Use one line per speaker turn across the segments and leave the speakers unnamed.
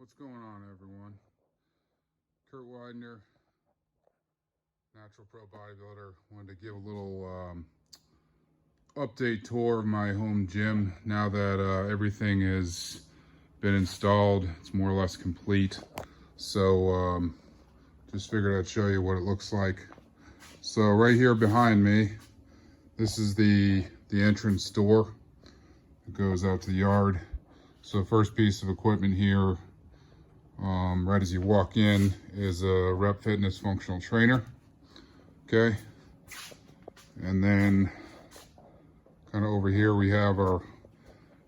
What's going on, everyone? Kurt Weidner, natural pro bodybuilder. Wanted to give a little update tour of my home gym now that everything has been installed. It's more or less complete. So just figured I'd show you what it looks like. So right here behind me, this is the entrance door. It goes out to the yard. So first piece of equipment here, right as you walk in, is a Rep Fitness functional trainer. Okay, and then kind of over here we have our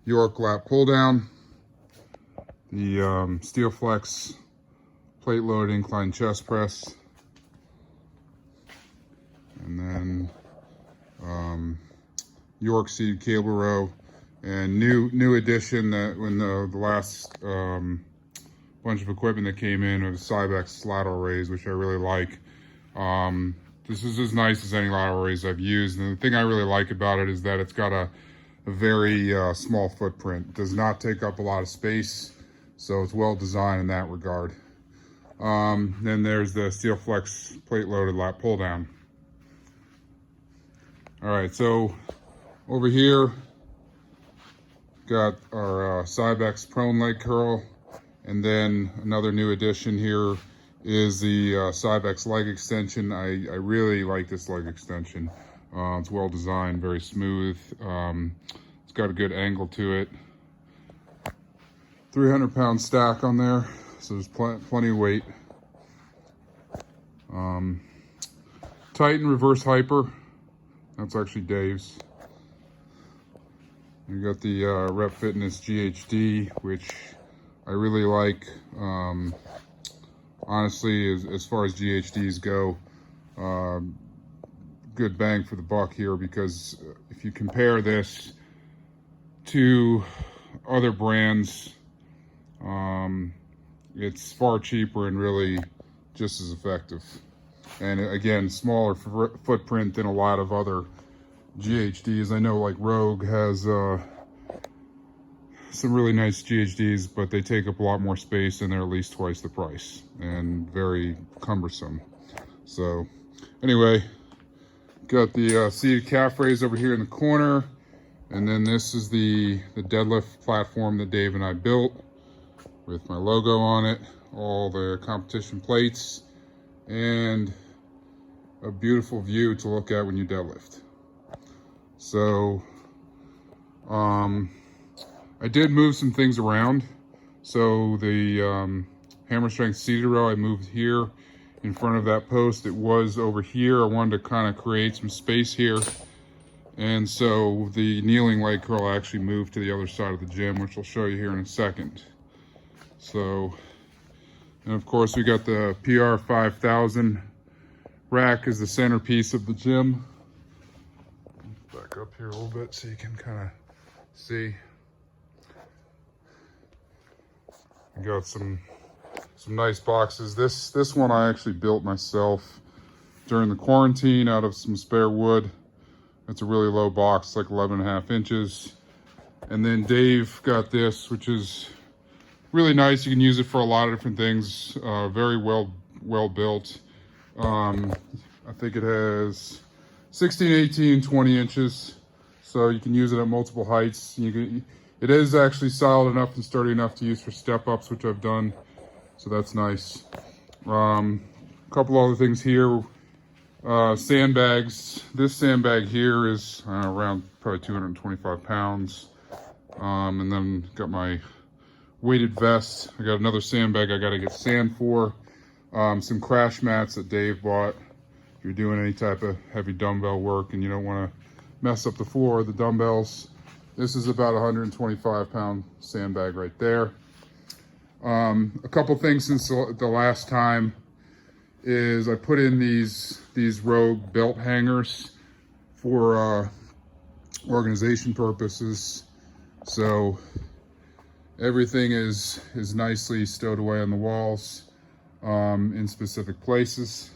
York lat pull down, the Steel Flex plate loaded incline chest press, and then York seated cable row, and new addition that when the last bunch of equipment that came in was Cybex lateral raise, which I really like. This is as nice as any lateral raise I've used, and the thing I really like about it is that it's got a very small footprint. It does not take up a lot of space, so it's well designed in that regard. Then there's the Steel Flex plate loaded lat pull down. All right, so over here got our Cybex prone leg curl, and then another new addition here is the Cybex leg extension. I really like this leg extension. It's well designed, very smooth. It's got a good angle to it. 300-pound stack on there, so there's plenty of weight. Titan reverse hyper. That's actually Dave's. You got the Rep Fitness GHD, which I really like. Honestly, as far as GHDs go, good bang for the buck here, because if you compare this to other brands, it's far cheaper and really just as effective. And again, smaller footprint than a lot of other GHDs. I know like Rogue has some really nice GHDs, but they take up a lot more space and they're at least twice the price and very cumbersome. So anyway, got the seated calf raise over here in the corner, and then this is the deadlift platform that Dave and I built with my logo on it, all the competition plates, and a beautiful view to look at when you deadlift. So I did move some things around. So the hammer strength seated row, I moved here in front of that post. It was over here. I wanted to kind of create some space here. And so the kneeling leg curl actually moved to the other side of the gym, which I'll show you here in a second. So, and of course we got the PR 5000 rack as the centerpiece of the gym. Back up here a little bit so you can kind of see. I got some nice boxes. This one I actually built myself during the quarantine out of some spare wood. It's a really low box, like 11.5 inches. And then Dave got this, which is really nice. You can use it for a lot of different things. Very well built. I think it has 16, 18, 20 inches. So you can use it at multiple heights. It is actually solid enough and sturdy enough to use for step-ups, which I've done. So that's nice. A couple other things here. Sandbags. This sandbag here is around probably 225 pounds. And then got my weighted vest. I got another sandbag I got to get sand for. Some crash mats that Dave bought. If you're doing any type of heavy dumbbell work and you don't want to mess up the floor of the dumbbells, this is about 125-pound sandbag right there. A couple things since the last time is I put in these Rogue belt hangers for organization purposes. So everything is nicely stowed away on the walls in specific places.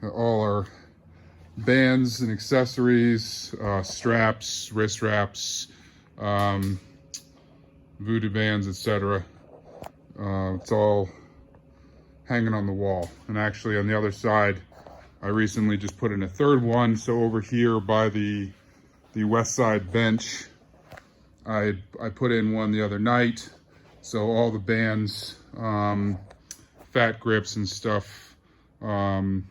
All our bands and accessories, straps, wrist wraps, voodoo bands, etc. It's all hanging on the wall. And actually on the other side, I recently just put in a third one. So over here by the west side bench, I put in one the other night. So all the bands, fat grips and stuff, the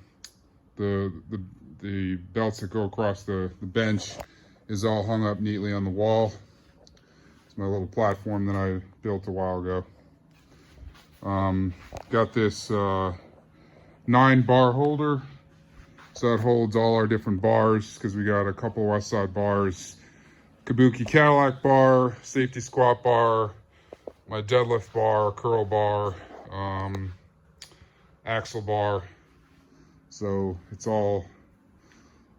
belts that go across the bench is all hung up neatly on the wall. It's my little platform that I built a while ago. Got this 9-bar holder. So it holds all our different bars because we got a couple west side bars, Kabuki Cadillac bar, safety squat bar, my deadlift bar, curl bar, axle bar. So it's all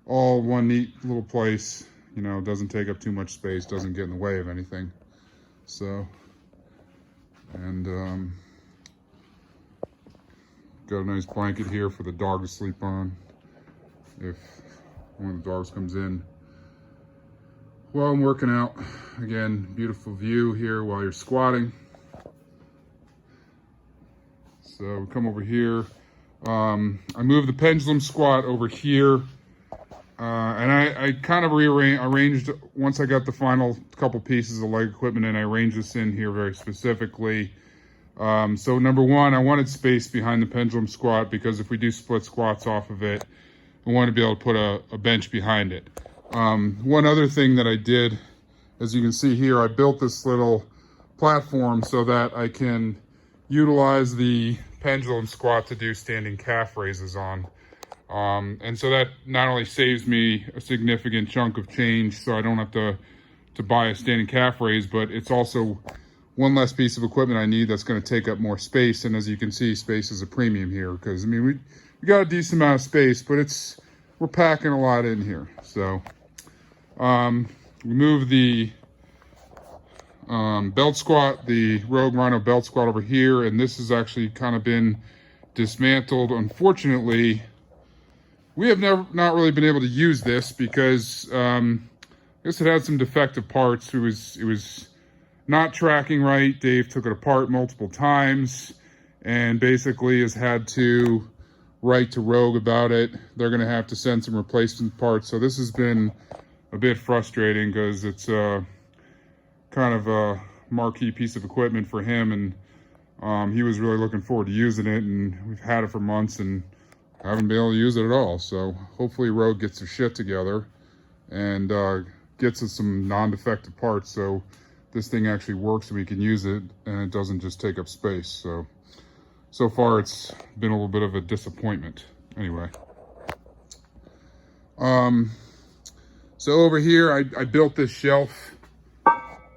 one neat little place, you know, doesn't take up too much space, doesn't get in the way of anything. So, and got a nice blanket here for the dog to sleep on if one of the dogs comes in while I'm working out. Again, beautiful view here while you're squatting. So we come over here. I moved the pendulum squat over here, and I kind of arranged once I got the final couple pieces of leg equipment, and I arranged this in here very specifically. So number one, I wanted space behind the pendulum squat because if we do split squats off of it, I want to be able to put a bench behind it. One other thing that I did, as you can see here, I built this little platform so that I can utilize the pendulum squat to do standing calf raises on. And so that not only saves me a significant chunk of change so I don't have to buy a standing calf raise, but it's also one less piece of equipment I need that's going to take up more space. And as you can see, space is a premium here because, I mean, we got a decent amount of space, but we're packing a lot in here. So we move the belt squat, the Rogue Rhino belt squat over here, and this has actually kind of been dismantled. Unfortunately, we have not really been able to use this because I guess it had some defective parts. It was not tracking right. Dave took it apart multiple times and basically has had to write to Rogue about it. They're going to have to send some replacement parts. So this has been a bit frustrating because it's kind of a marquee piece of equipment for him, and he was really looking forward to using it, and we've had it for months and haven't been able to use it at all. So hopefully Rogue gets their shit together and gets us some non-defective parts so this thing actually works and we can use it and it doesn't just take up space. So far it's been a little bit of a disappointment. Anyway, so over here I built this shelf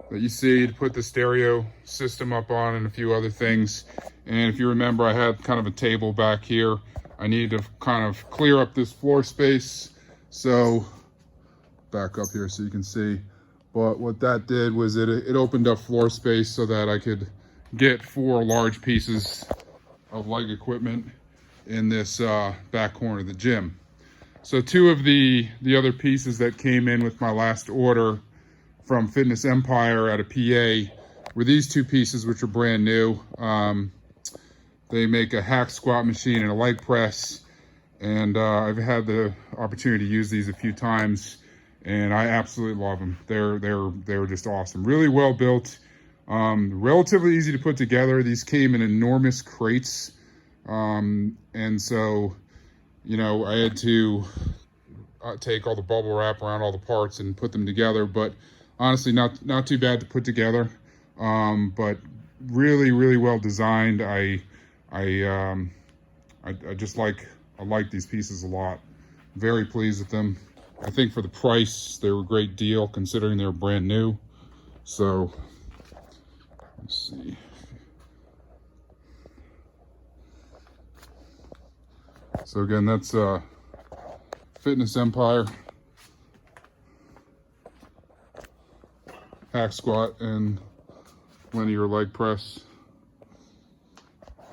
that you see to put the stereo system up on and a few other things. And if you remember, I had kind of a table back here. I needed to kind of clear up this floor space. So back up here so you can see. But what that did was it opened up floor space so that I could get 4 large pieces of leg equipment in this back corner of the gym. So 2 of the other pieces that came in with my last order from Fitness Empire out of PA were these 2 pieces, which are brand new. They make a hack squat machine and a leg press, and I've had the opportunity to use these a few times, and I absolutely love them. They're just awesome. Really well built, relatively easy to put together. These came in enormous crates, and so, you know, I had to take all the bubble wrap around all the parts and put them together, but honestly, not too bad to put together, but really well designed. I like these pieces a lot. Very pleased with them. I think for the price, they were a great deal considering they're brand new. So let's see. So again, that's Fitness Empire hack squat and linear leg press.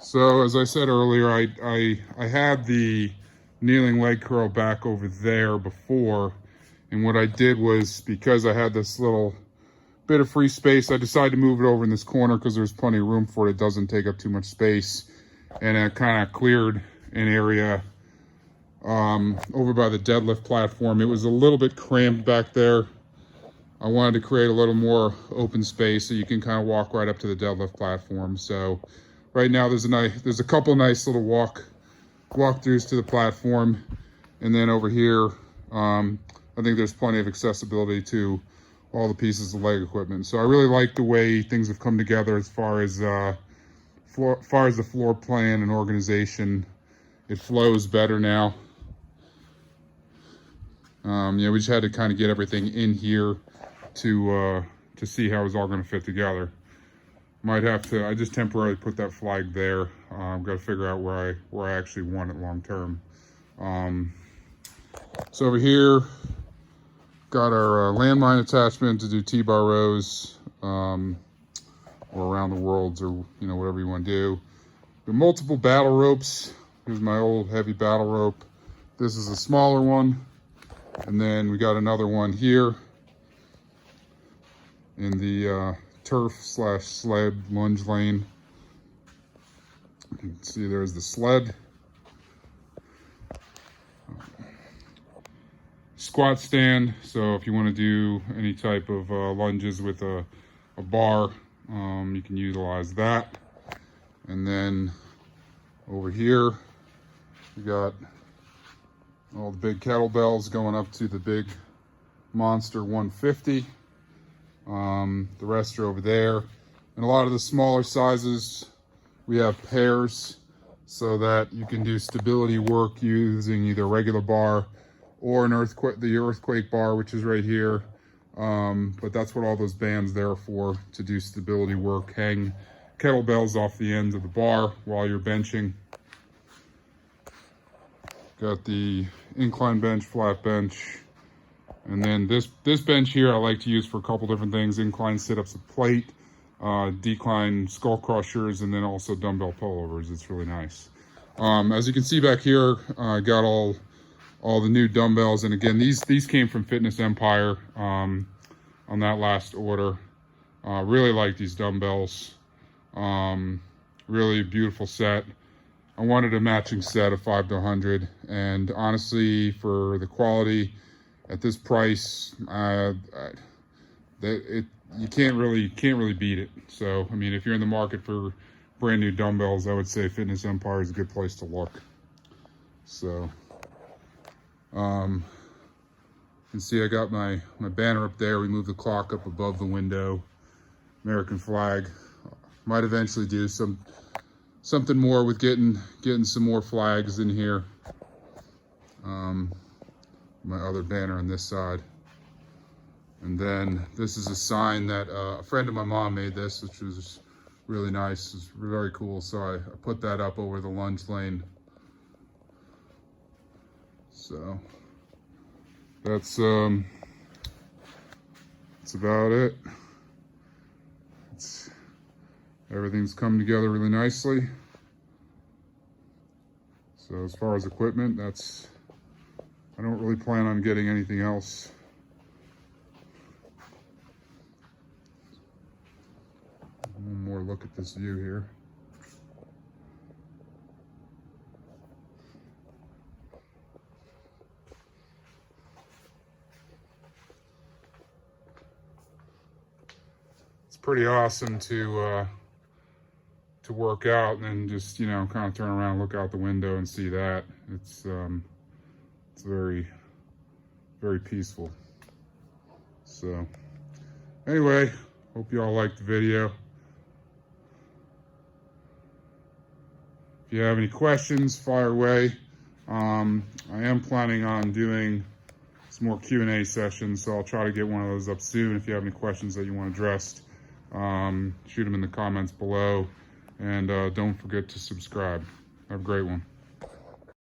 So as I said earlier, I had the kneeling leg curl back over there before, and what I did was, because I had this little bit of free space. I decided to move it over in this corner because there's plenty of room for it. It doesn't take up too much space. And I kind of cleared an area over by the deadlift platform. It was a little bit cramped back there. I wanted to create a little more open space so you can kind of walk right up to the deadlift platform. So right now there's a couple nice little walkthroughs to the platform. And then over here, I think there's plenty of accessibility to all the pieces of leg equipment. So I really like the way things have come together as far as the floor plan and organization. It flows better now. Yeah, we just had to kind of get everything in here to see how it's all going to fit together. Might have to. I just temporarily put that flag there. I've got to figure out where I actually want it long term. So over here, got our landmine attachment to do T-bar rows, or around the worlds, or whatever you want to do. The multiple battle ropes. Here's my old heavy battle rope. This is a smaller one, and then we got another one here in the turf/sled lunge lane. You can see there's the sled. Squat stand, so if you want to do any type of lunges with a bar, you can utilize that. And then over here, we got all the big kettlebells going up to the big monster 150. The rest are over there. And a lot of the smaller sizes, we have pairs so that you can do stability work using either a regular bar or the earthquake bar, which is right here. But that's what all those bands there for, to do stability work. Hang kettlebells off the ends of the bar while you're benching. Got the incline bench, flat bench. And then this bench here I like to use for a couple different things. Incline sit-ups with plate, decline skull crushers, and then also dumbbell pullovers. It's really nice. As you can see back here, I got all the new dumbbells. And again, these came from Fitness Empire on that last order. Really like these dumbbells. Really beautiful set. I wanted a matching set of 5 to 100, and honestly, for the quality at this price, you can't really beat it. So I mean, if you're in the market for brand new dumbbells, I would say Fitness Empire is a good place to look. So you can see I got my banner up there. We moved the clock up above the window. American flag. Might eventually do something more with getting some more flags in here. My other banner on this side. And then this is a sign that a friend of my mom made this, which was really nice. It's very cool. So I put that up over the lunge lane. So that's about it. Everything's come together really nicely. So as far as equipment, I don't really plan on getting anything else. One more look at this view here. It's pretty awesome to work out and then just, kind of turn around, look out the window and see that. It's very, very peaceful. So anyway, hope you all liked the video. If you have any questions, fire away. I am planning on doing some more Q&A sessions, so I'll try to get one of those up soon. If you have any questions that you want addressed, shoot them in the comments below. And don't forget to subscribe. Have a great one.